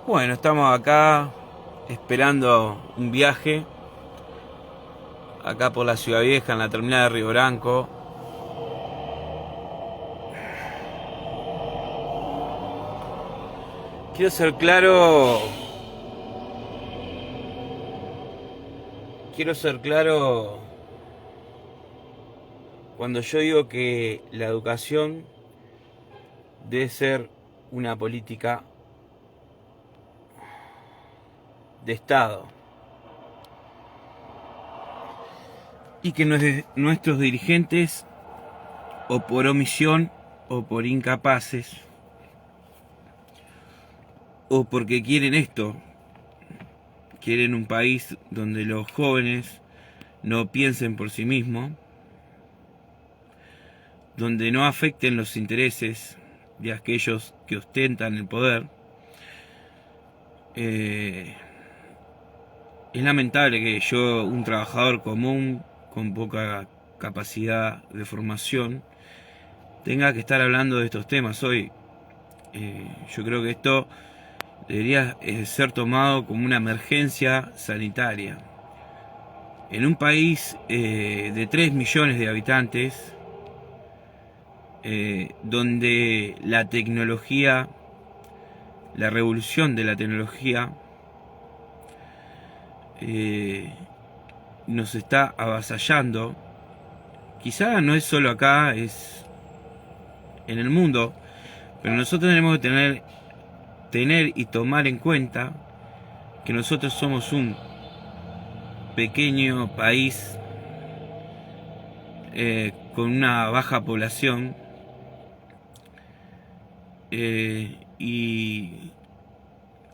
Bueno, estamos acá esperando un viaje, acá por la Ciudad Vieja, en la terminal de Río Branco. Quiero ser claro, quiero ser claro cuando yo digo que la educación debe ser una política de Estado y que nuestros dirigentes, o por omisión o por incapaces, o porque quieren esto, quieren un país donde los jóvenes no piensen por sí mismos, donde no afecten los intereses de aquellos que ostentan el poder. Es lamentable que yo, un trabajador común con poca capacidad de formación, tenga que estar hablando de estos temas hoy. Yo creo que esto debería ser tomado como una emergencia sanitaria. En un país de 3 millones de habitantes, donde la tecnología, la revolución de la tecnología, nos está avasallando. Quizá no es solo acá, es en el mundo, pero nosotros tenemos que tener y tomar en cuenta que nosotros somos un pequeño país con una baja población,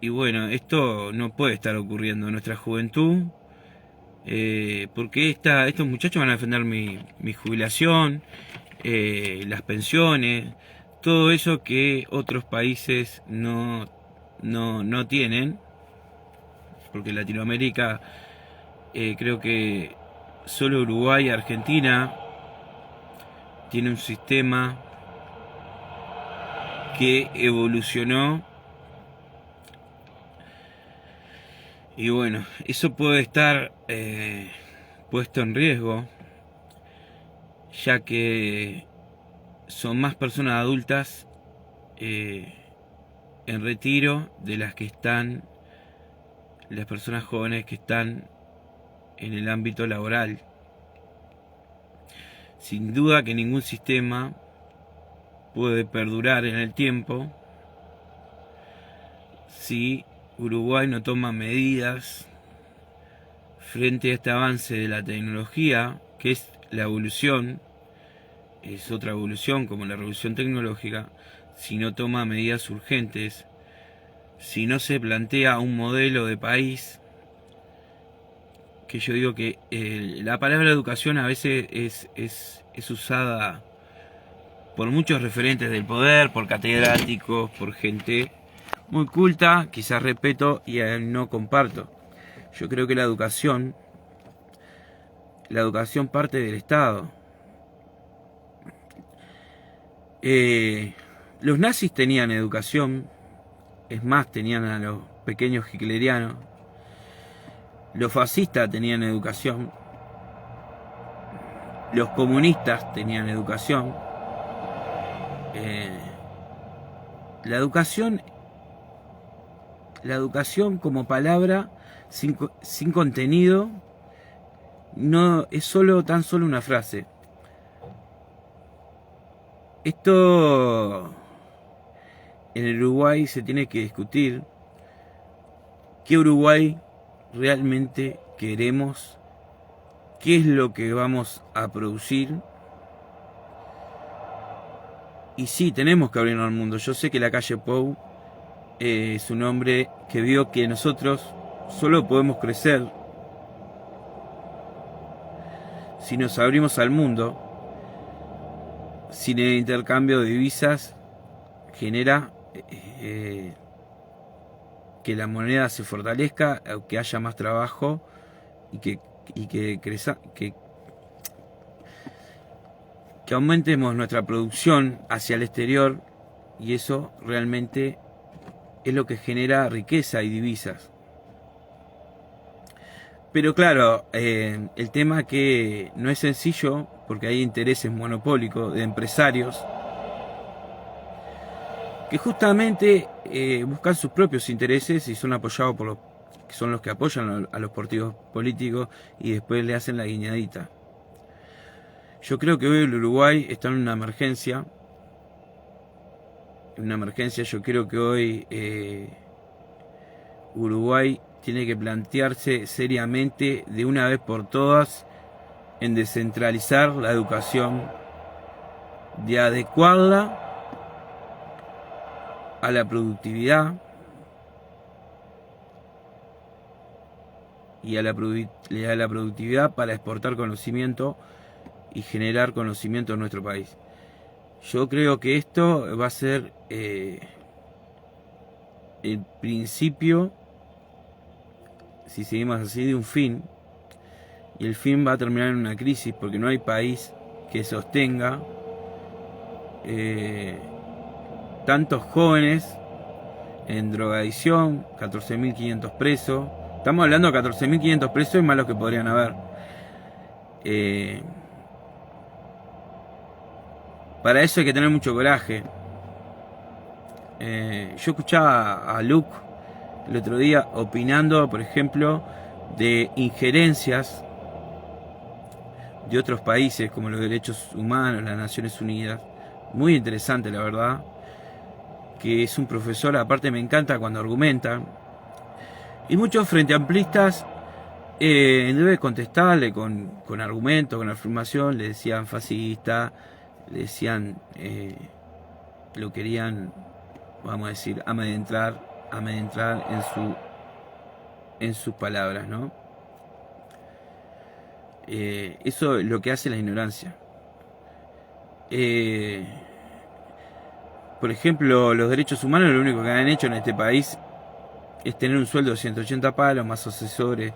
y bueno, esto no puede estar ocurriendo en nuestra juventud, porque estos muchachos van a defender mi jubilación, las pensiones, todo eso que otros países no tienen, porque Latinoamérica, creo que solo Uruguay y Argentina tiene un sistema que evolucionó. Y bueno, eso puede estar puesto en riesgo, ya que son más personas adultas en retiro de las personas jóvenes que están en el ámbito laboral. Sin duda que ningún sistema puede perdurar en el tiempo si Uruguay no toma medidas frente a este avance de la tecnología, que es la evolución, es otra evolución como la revolución tecnológica. Si no toma medidas urgentes, si no se plantea un modelo de país, que yo digo que la palabra educación a veces es usada por muchos referentes del poder, por catedráticos, por gente muy culta, quizás respeto y no comparto. Yo creo que la educación parte del Estado. Los nazis tenían educación, es más, tenían a los pequeños hitlerianos. Los fascistas tenían educación, los comunistas tenían educación. La educación como palabra sin contenido no es tan solo una frase. Esto en el Uruguay se tiene que discutir. ¿Qué Uruguay realmente queremos? ¿Qué es lo que vamos a producir? Y sí, tenemos que abrirnos al mundo. Yo sé que la calle Pou es un hombre que vio que nosotros solo podemos crecer si nos abrimos al mundo. Sin el intercambio de divisas genera que la moneda se fortalezca, que haya más trabajo y que aumentemos nuestra producción hacia el exterior, y eso realmente es lo que genera riqueza y divisas. Pero claro, el tema que no es sencillo, porque hay intereses monopólicos de empresarios que justamente buscan sus propios intereses y son apoyados por los que son los que apoyan a los partidos políticos y después le hacen la guiñadita. Yo creo que hoy el Uruguay está en una emergencia. Yo creo que hoy Uruguay tiene que plantearse seriamente de una vez por todas en descentralizar la educación, de adecuarla a la productividad y a la productividad para exportar conocimiento y generar conocimiento en nuestro país. Yo creo que esto va a ser el principio, si seguimos así, de un fin, y el fin va a terminar en una crisis, porque no hay país que sostenga tantos jóvenes en drogadicción, 14.500 presos. Estamos hablando de 14.500 presos y más los que podrían haber. Para eso hay que tener mucho coraje. Yo escuchaba a Luke el otro día opinando, por ejemplo, de injerencias de otros países como los derechos humanos, las Naciones Unidas. Muy interesante, la verdad. Que es un profesor, aparte me encanta cuando argumenta. Y muchos frente amplistas, en vez de contestarle con argumentos, con afirmación, le decían fascista, le decían, lo querían, vamos a decir, amedrentar en sus palabras, ¿no? Eso es lo que hace la ignorancia. Por ejemplo, los derechos humanos lo único que han hecho en este país es tener un sueldo de 180 palos, más asesores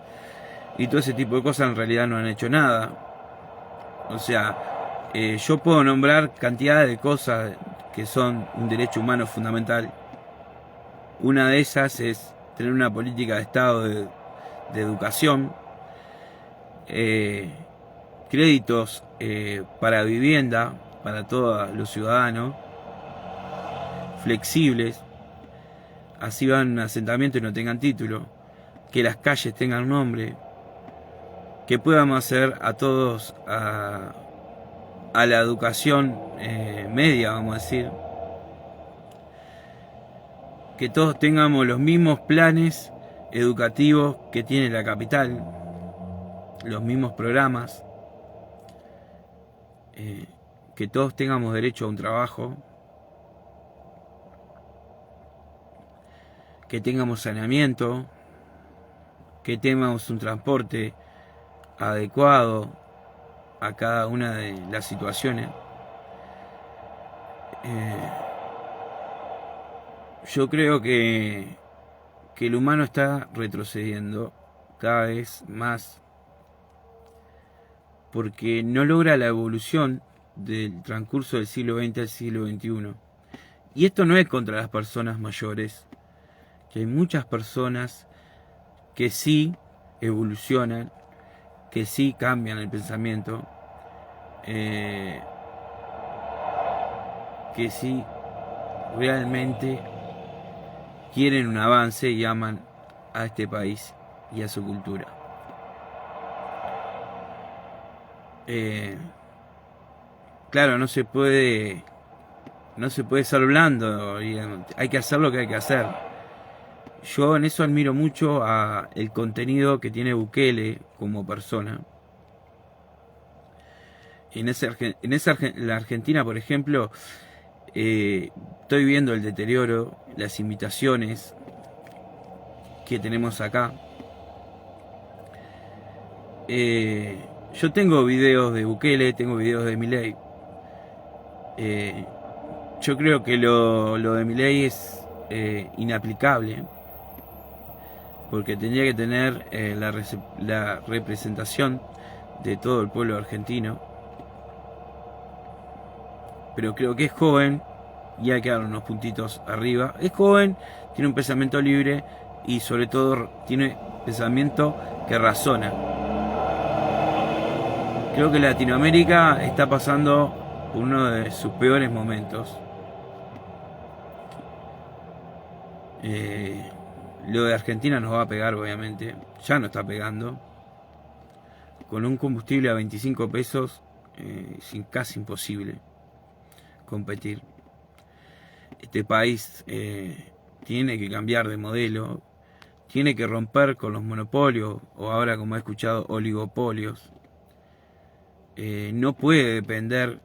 y todo ese tipo de cosas. En realidad no han hecho nada. O sea, yo puedo nombrar cantidad de cosas que son un derecho humano fundamental. Una de esas es tener una política de Estado de educación, créditos para vivienda para todos los ciudadanos, flexibles, así van a un asentamiento y no tengan título, que las calles tengan nombre, que podamos hacer a todos a la educación media, vamos a decir, que todos tengamos los mismos planes educativos que tiene la capital, los mismos programas, que todos tengamos derecho a un trabajo, que tengamos saneamiento, que tengamos un transporte adecuado a cada una de las situaciones. Yo creo que el humano está retrocediendo cada vez más porque no logra la evolución del transcurso del siglo XX al siglo XXI. Y esto no es contra las personas mayores, que hay muchas personas que sí evolucionan, que sí cambian el pensamiento, que sí realmente quieren un avance y aman a este país y a su cultura. Claro, no se puede estar hablando, hay que hacer lo que hay que hacer. Yo en eso admiro mucho el contenido que tiene Bukele como persona. En la Argentina, por ejemplo, estoy viendo el deterioro, las imitaciones que tenemos acá. Yo tengo videos de Bukele, tengo videos de Milei. Yo creo que lo de Milei es inaplicable, porque tendría que tener la representación de todo el pueblo argentino. Pero creo que es joven y hay que darle unos puntitos arriba. Es joven, tiene un pensamiento libre y sobre todo tiene pensamiento que razona. Creo que Latinoamérica está pasando por uno de sus peores momentos. Lo de Argentina nos va a pegar, obviamente. Ya nos está pegando. Con un combustible a 25 pesos, es casi imposible competir. Este país tiene que cambiar de modelo, tiene que romper con los monopolios, o ahora, como he escuchado, oligopolios. No puede depender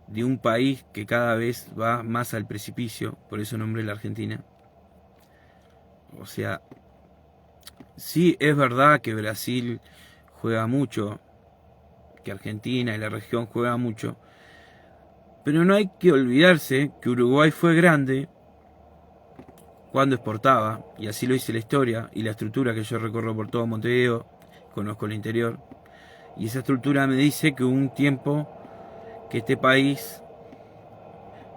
de un país que cada vez va más al precipicio, por eso nombré la Argentina. O sea, sí es verdad que Brasil juega mucho, que Argentina y la región juega mucho, pero no hay que olvidarse que Uruguay fue grande cuando exportaba, y así lo dice la historia y la estructura que yo recorro por todo Montevideo, conozco el interior, y esa estructura me dice que hubo un tiempo que este país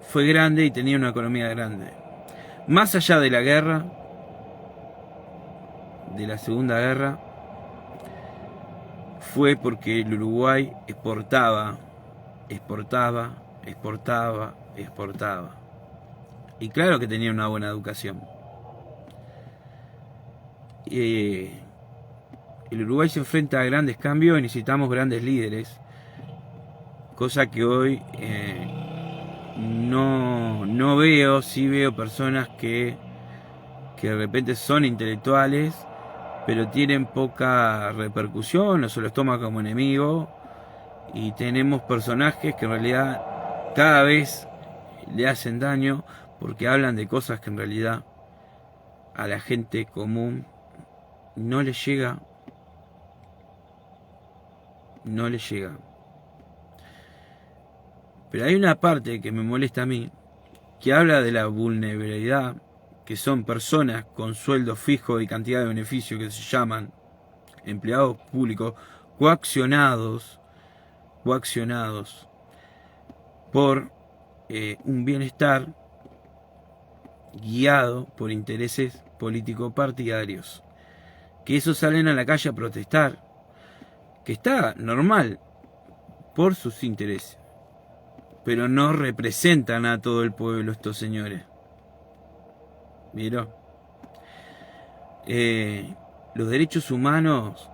fue grande y tenía una economía grande. Más allá de la guerra, de la Segunda Guerra, fue porque el Uruguay exportaba. Y claro que tenía una buena educación. El Uruguay se enfrenta a grandes cambios y necesitamos grandes líderes, cosa que hoy no veo. Sí veo personas que de repente son intelectuales, pero tienen poca repercusión o se los toma como enemigo, y tenemos personajes que en realidad cada vez le hacen daño porque hablan de cosas que en realidad a la gente común no le llega. Pero hay una parte que me molesta a mí, que habla de la vulnerabilidad, que son personas con sueldo fijo y cantidad de beneficios que se llaman empleados públicos coaccionados por un bienestar guiado por intereses políticos partidarios, que esos salen a la calle a protestar, que está normal por sus intereses, pero no representan a todo el pueblo estos señores. ¿Vieron? Los derechos humanos,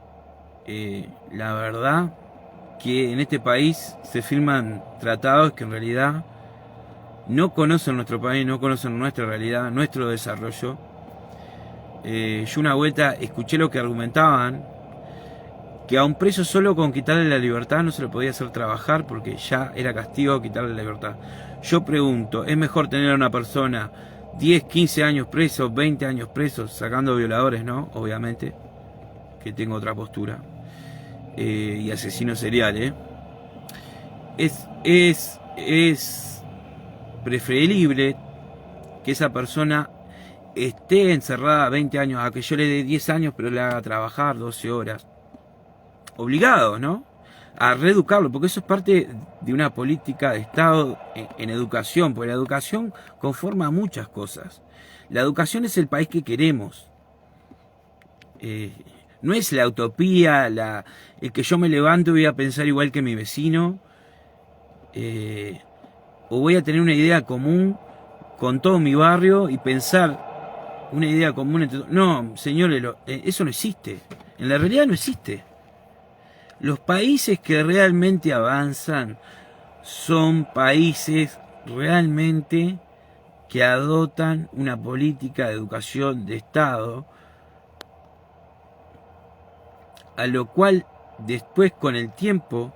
la verdad que en este país se firman tratados que en realidad no conocen nuestro país, no conocen nuestra realidad, nuestro desarrollo. Yo una vuelta escuché lo que argumentaban, que a un preso solo con quitarle la libertad no se le podía hacer trabajar porque ya era castigo quitarle la libertad. Yo pregunto, ¿es mejor tener a una persona 10, 15 años preso, 20 años presos, sacando violadores, no? Obviamente, que tengo otra postura, y asesinos seriales. Es preferible que esa persona esté encerrada 20 años a que yo le dé 10 años pero le haga trabajar 12 horas. Obligado, ¿no? A reeducarlo, porque eso es parte de una política de Estado en educación, porque la educación conforma muchas cosas. La educación es el país que queremos. No es la utopía, el que yo me levanto y voy a pensar igual que mi vecino, o voy a tener una idea común con todo mi barrio y pensar una idea común entre todos. No, señores, eso no existe. En la realidad no existe. Los países que realmente avanzan son países realmente que adoptan una política de educación de Estado, a lo cual después con el tiempo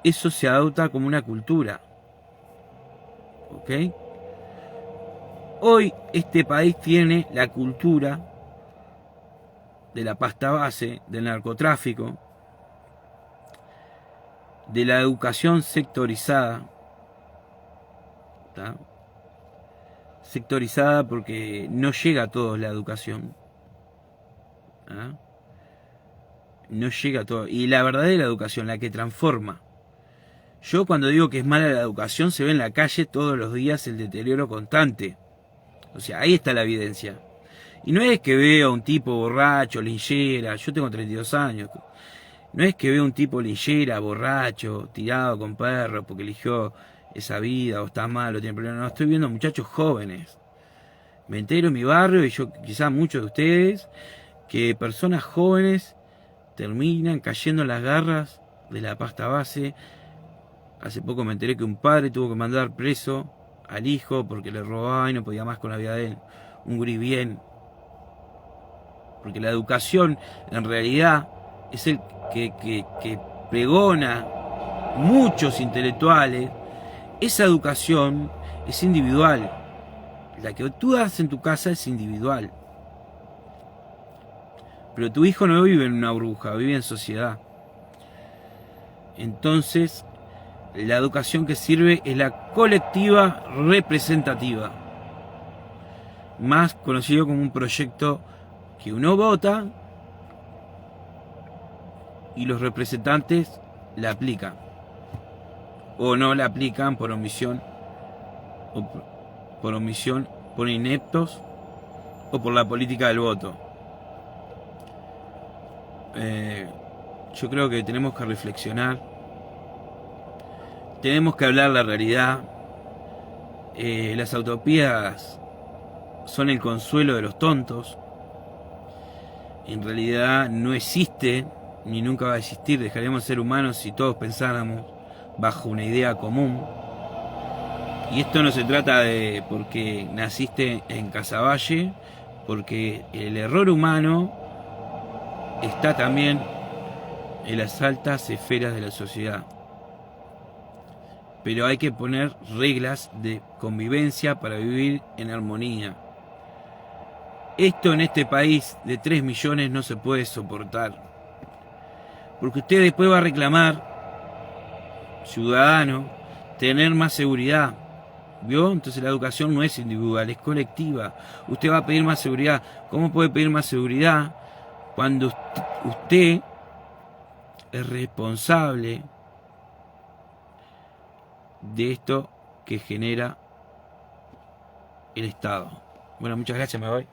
eso se adopta como una cultura. ¿Ok? Hoy este país tiene la cultura de la pasta base, del narcotráfico, de la educación sectorizada. ¿Tá? Sectorizada porque no llega a todos la educación. ¿Ah? No llega a todos. Y la verdadera educación, la que transforma, Yo cuando digo que es mala la educación, se ve en la calle todos los días el deterioro constante. O sea, ahí está la evidencia. Y no es que veo a un tipo borracho, linchera, yo tengo 32 años. No es que veo a un tipo linchera, borracho, tirado con perros porque eligió esa vida o está mal o tiene problemas. No, estoy viendo muchachos jóvenes. Me entero en mi barrio y yo, quizás muchos de ustedes, que personas jóvenes terminan cayendo en las garras de la pasta base. Hace poco me enteré que un padre tuvo que mandar preso al hijo porque le robaba y no podía más con la vida de él. Un gurí bien. Porque la educación en realidad es el que pregona muchos intelectuales. Esa educación es individual. La que tú das en tu casa es individual. Pero tu hijo no vive en una burbuja, vive en sociedad. Entonces, la educación que sirve es la colectiva representativa, más conocido como un proyecto que uno vota y los representantes la aplican o no la aplican por omisión por ineptos o por la política del voto. Yo creo que tenemos que reflexionar, tenemos que hablar la realidad. Las utopías son el consuelo de los tontos. En realidad no existe ni nunca va a existir. Dejaríamos de ser humanos si todos pensáramos bajo una idea común. Y esto no se trata de porque naciste en Casaballe, porque el error humano está también en las altas esferas de la sociedad. Pero hay que poner reglas de convivencia para vivir en armonía. Esto en este país de 3 millones no se puede soportar. Porque usted después va a reclamar, ciudadano, tener más seguridad. ¿Vio? Entonces la educación no es individual, es colectiva. Usted va a pedir más seguridad. ¿Cómo puede pedir más seguridad cuando usted es responsable de esto que genera el Estado? Bueno, muchas gracias, me voy.